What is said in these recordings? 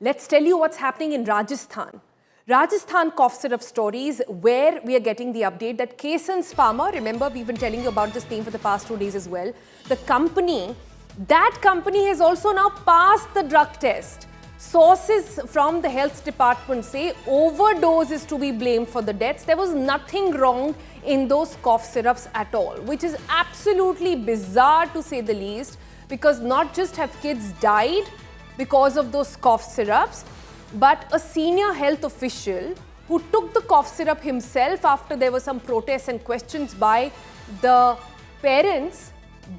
Let's tell you what's happening in Rajasthan. Rajasthan cough syrup stories, where we are getting the update that Kesans Pharma, remember we've been telling you about this name for the past 2 days as well, that company has also now passed the drug test. Sources from the health department say overdose is to be blamed for the deaths. There was nothing wrong in those cough syrups at all, which is absolutely bizarre to say the least, because not just have kids died because of those cough syrups, but a senior health official who took the cough syrup himself after there were some protests and questions by the parents,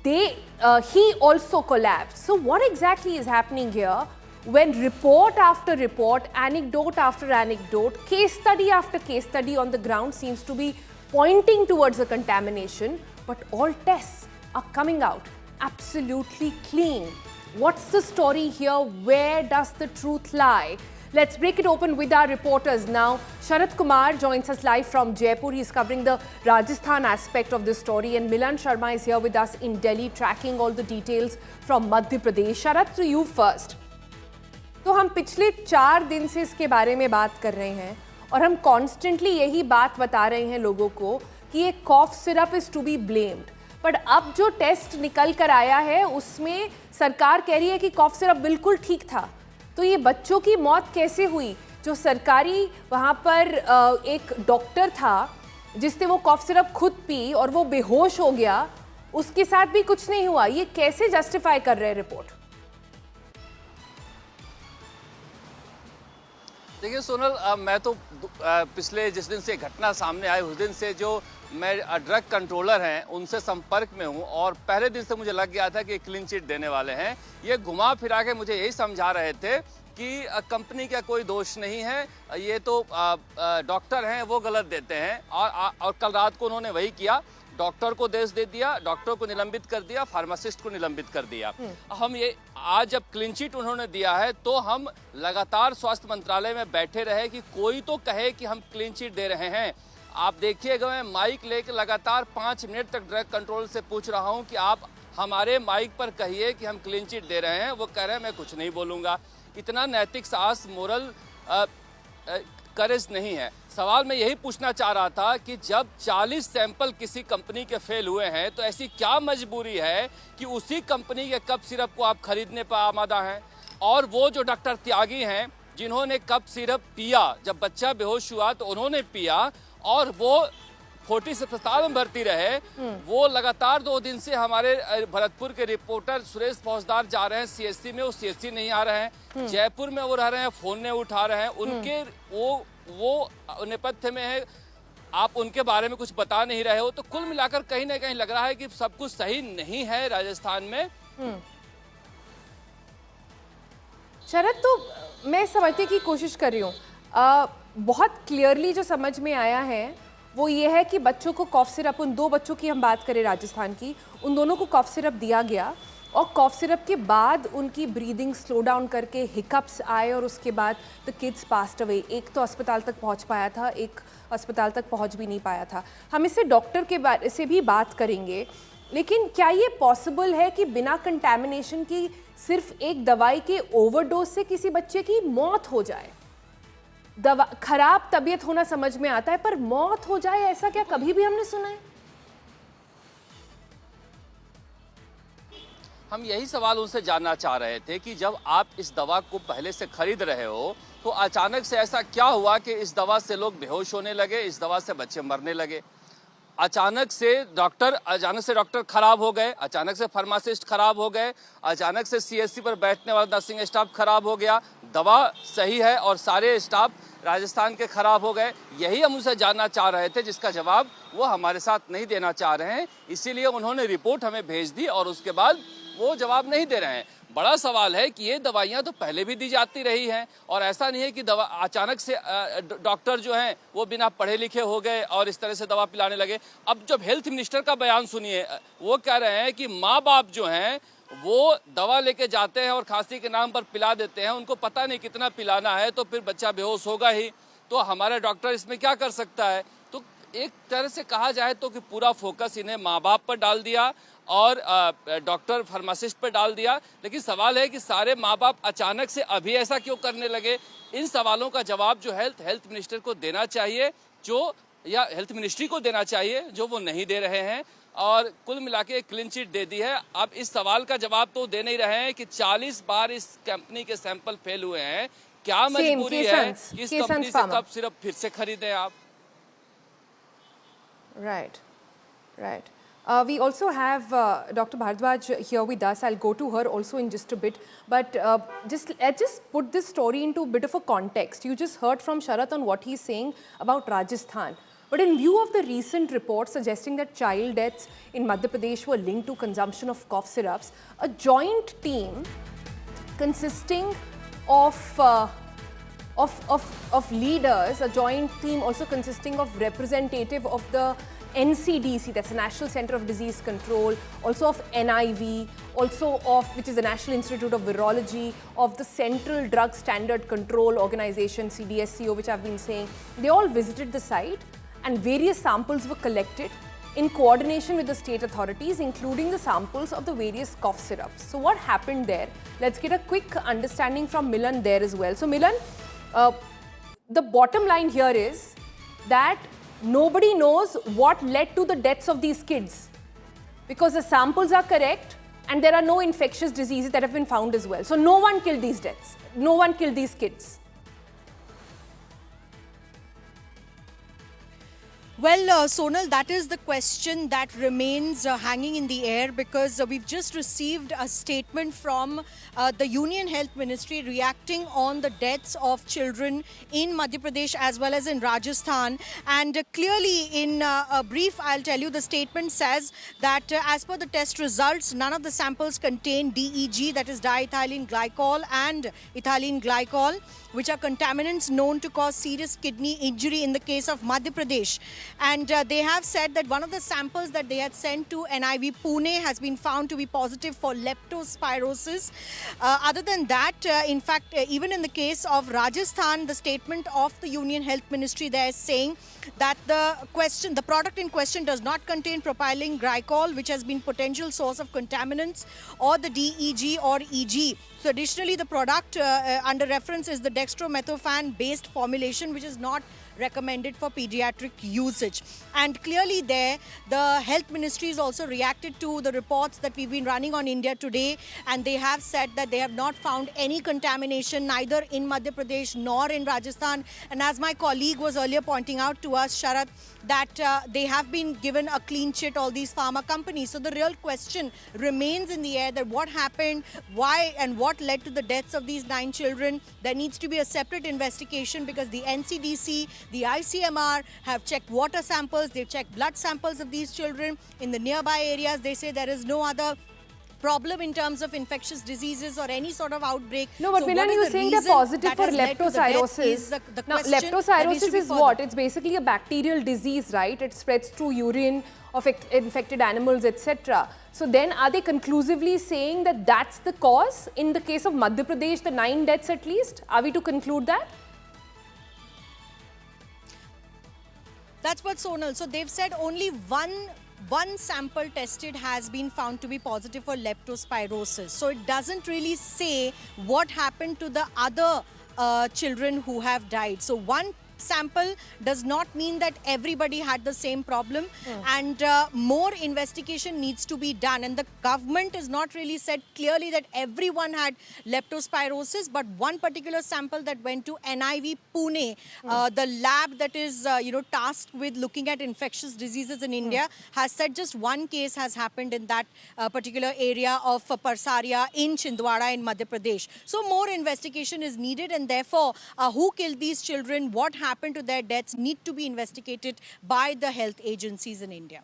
he also collapsed. So what exactly is happening here when report after report, anecdote after anecdote, case study after case study on the ground seems to be pointing towards a contamination, but all tests are coming out absolutely clean? What's the story here? Where does the truth lie? Let's break it open with our reporters now. Sharat Kumar joins us live from Jaipur. He's covering the Rajasthan aspect of this story, and Milan Sharma is here with us in Delhi, tracking all the details from Madhya Pradesh. Sharat, to you first. तो हम पिछले 4 दिन से इसके बारे में बात कर रहे हैं और हम कॉन्स्टेंटली यही बात बता रहे हैं लोगों को कि ये cough syrup is to be blamed, but अब जो टेस्ट निकल कर आया है उसमें सरकार कह रही है कि कॉफ सिरप बिल्कुल ठीक था। तो ये बच्चों की मौत कैसे हुई? जो सरकारी वहाँ पर एक डॉक्टर था जिसने वो कॉफ सिरप खुद पी और वो बेहोश हो गया, उसके साथ भी कुछ नहीं हुआ। ये कैसे जस्टिफाई कर रहे हैं रिपोर्ट? देखिए सोनल, मैं तो पिछले जिस दिन से घटना सामने आई उस दिन से जो मैं ड्रग कंट्रोलर हैं उनसे संपर्क में हूं, और पहले दिन से मुझे लग गया था कि क्लीन चिट देने वाले हैं। ये घुमा फिरा के मुझे यही समझा रहे थे कि कंपनी का कोई दोष नहीं है, ये तो डॉक्टर हैं वो गलत देते हैं। और कल रात को उन्होंने वही किया, डॉक्टर को दोष दे दिया, डॉक्टर को निलंबित कर दिया, फार्मासिस्ट को निलंबित कर दिया। हम ये आज जब क्लीन चिट उन्होंने दिया है तो हम लगातार स्वास्थ्य मंत्रालय में बैठे रहे कि कोई तो कहे कि हम क्लीन चिट दे रहे हैं। आप देखिएगा, मैं माइक लेकर लगातार 5 मिनट तक ड्रग कंट्रोल से पूछ रहा हूं कि आप हमारे माइक पर कहिए कि हम क्लीन चिट दे रहे हैं। वो कह रहे हैं मैं कुछ नहीं बोलूँगा। इतना नैतिक साहस, मोरल करेज नहीं है। सवाल मैं यही पूछना चाह रहा था कि जब 40 सैंपल किसी कंपनी के फेल हुए हैं तो ऐसी क्या मजबूरी है कि उसी कंपनी के कप सिरप को आप खरीदने पर आमादा हैं? और वो जो डॉक्टर त्यागी हैं जिन्होंने कप सिरप पिया, जब बच्चा बेहोश हुआ तो उन्होंने पिया और वो फोर्टिस अस्पताल में भर्ती रहे, वो लगातार 2 दिन से हमारे भरतपुर के रिपोर्टर सुरेश फौजदार जा रहे हैं सीएससी में, वो सीएससी नहीं आ रहे हैं। जयपुर में वो रह रहे हैं, फोन नहीं उठा रहे हैं। उनके वो नेपथ्य में है, आप उनके बारे में कुछ बता नहीं रहे हो। तो कुल मिलाकर कहीं ना कहीं लग रहा है कि सब कुछ सही नहीं है राजस्थान में। शरद, तो मैं समझने की कोशिश कर रही हूँ। बहुत क्लियरली जो समझ में आया है वो ये है कि बच्चों को कॉफ सिरप, उन 2 बच्चों की हम बात करें राजस्थान की, उन दोनों को कॉफ सिरप दिया गया और कॉफ सिरप के बाद उनकी ब्रीदिंग स्लो डाउन करके हिकअप्स आए और उसके बाद द किड्स पास्ड अवे। एक तो अस्पताल तक पहुंच पाया था, एक अस्पताल तक पहुंच भी नहीं पाया था। हम इससे डॉक्टर के बारे से भी बात करेंगे, लेकिन क्या ये पॉसिबल है कि बिना कंटैमिनेशन की सिर्फ एक दवाई के ओवरडोज से किसी बच्चे की मौत हो जाए? खराब तबीयत होना समझ में आता है, पर मौत हो जाए ऐसा क्या कभी भी हमने सुना है? हम यही सवाल उनसे जानना चाह रहे थे कि जब आप इस दवा को पहले से खरीद रहे हो तो अचानक से ऐसा क्या हुआ कि इस दवा से लोग बेहोश होने लगे, इस दवा से बच्चे मरने लगे? अचानक से डॉक्टर खराब हो गए, अचानक से फार्मासिस्ट खराब हो गए, अचानक से सीएससी पर बैठने वाला नर्सिंग स्टाफ खराब हो गया, दवा सही है और सारे स्टाफ राजस्थान के खराब हो गए। यही हम उनसे जानना चाह रहे थे, जिसका जवाब वो हमारे साथ नहीं देना चाह रहे हैं। इसीलिए उन्होंने रिपोर्ट हमें भेज दी और उसके बाद वो जवाब नहीं दे रहे हैं। बड़ा सवाल है कि ये दवाइयाँ तो पहले भी दी जाती रही हैं और ऐसा नहीं है कि दवा अचानक से डॉक्टर जो हैं वो बिना पढ़े लिखे हो गए और इस तरह से दवा पिलाने लगे। अब जब हेल्थ मिनिस्टर का बयान सुनिए, वो कह रहे हैं कि माँ बाप जो हैं वो दवा लेके जाते हैं और खांसी के नाम पर पिला देते हैं, उनको पता नहीं कितना पिलाना है, तो फिर बच्चा बेहोश होगा ही। तो हमारा डॉक्टर इसमें क्या कर सकता है? तो एक तरह से कहा जाए तो कि पूरा फोकस इन्हें माँ बाप पर डाल दिया और डॉक्टर फार्मासिस्ट पर डाल दिया। लेकिन सवाल है कि सारे माँ बाप अचानक से अभी ऐसा क्यों करने लगे? इन सवालों का जवाब जो हेल्थ मिनिस्टर को देना चाहिए, या हेल्थ मिनिस्ट्री को देना चाहिए, जो वो नहीं दे रहे हैं। और कुल मिला के क्लीन चिट दे दी है। अब इस सवाल का जवाब तो दे नहीं रहे हैं कि 40 बार इस कंपनी के सैंपल फेल हुए हैं। क्या मजबूरी है कि इस कंपनी से कब सिर्फ फिर से खरीदें आप? Right, right. We also have Dr. Bhardwaj here with us. I'll go to her also in just a bit. But let's just put this story into a bit of a context. You just heard from Sharath on what he's saying about Rajasthan. But in view of the recent reports suggesting that child deaths in Madhya Pradesh were linked to consumption of cough syrups, a joint team consisting of leaders, a joint team also consisting of representative of the NCDC, that's the National Center of Disease Control, also of NIV, also of, which is the National Institute of Virology, of the Central Drug Standard Control Organization, CDSCO, which I've been saying. They all visited the site and various samples were collected in coordination with the state authorities, including the samples of the various cough syrups. So what happened there? Let's get a quick understanding from Milan there as well. So Milan, the bottom line here is that nobody knows what led to the deaths of these kids, because the samples are correct and there are no infectious diseases that have been found as well. So no one killed these deaths. No one killed these kids. Well, Sonal, that is the question that remains hanging in the air, because we've just received a statement from the Union Health Ministry reacting on the deaths of children in Madhya Pradesh as well as in Rajasthan. And clearly, in a brief, I'll tell you, the statement says that as per the test results, none of the samples contain DEG, that is diethylene glycol, and ethylene glycol, which are contaminants known to cause serious kidney injury in the case of Madhya Pradesh. And they have said that one of the samples that they had sent to NIV Pune has been found to be positive for leptospirosis. Other than that, in fact, even in the case of Rajasthan, the statement of the Union Health Ministry there is saying that the product in question does not contain propylene glycol, which has been potential source of contaminants, or the DEG or EG. So additionally, the product under reference is the dextromethorphan based formulation, which is not recommended for pediatric usage. And clearly there, the health ministry has also reacted to the reports that we've been running on India Today, and they have said that they have not found any contamination neither in Madhya Pradesh nor in Rajasthan. And as my colleague was earlier pointing out to us, Sharath, that they have been given a clean chit, all these pharma companies. So the real question remains in the air, that what happened, why and what led to the deaths of these 9 children. There needs to be a separate investigation, because the NCDC, the ICMR have checked water samples, they've checked blood samples of these children. In the nearby areas, they say there is no other problem in terms of infectious diseases or any sort of outbreak. No, but Milan, you were saying they're positive for leptospirosis. Now, leptospirosis is what? It's basically a bacterial disease, right? It spreads through urine of infected animals, etc. So then are they conclusively saying that that's the cause? In the case of Madhya Pradesh, the 9 deaths at least, are we to conclude that? That's what Sonal. So they've said only one sample tested has been found to be positive for leptospirosis. So it doesn't really say what happened to the other children who have died. So one sample does not mean that everybody had the same problem, and more investigation needs to be done. And the government has not really said clearly that everyone had leptospirosis, but one particular sample that went to NIV Pune, the lab that is tasked with looking at infectious diseases in India, has said just one case has happened in that particular area of Parsaria in Chhindwara in Madhya Pradesh. So more investigation is needed, and therefore who killed these children, what happened to their deaths, need to be investigated by the health agencies in India.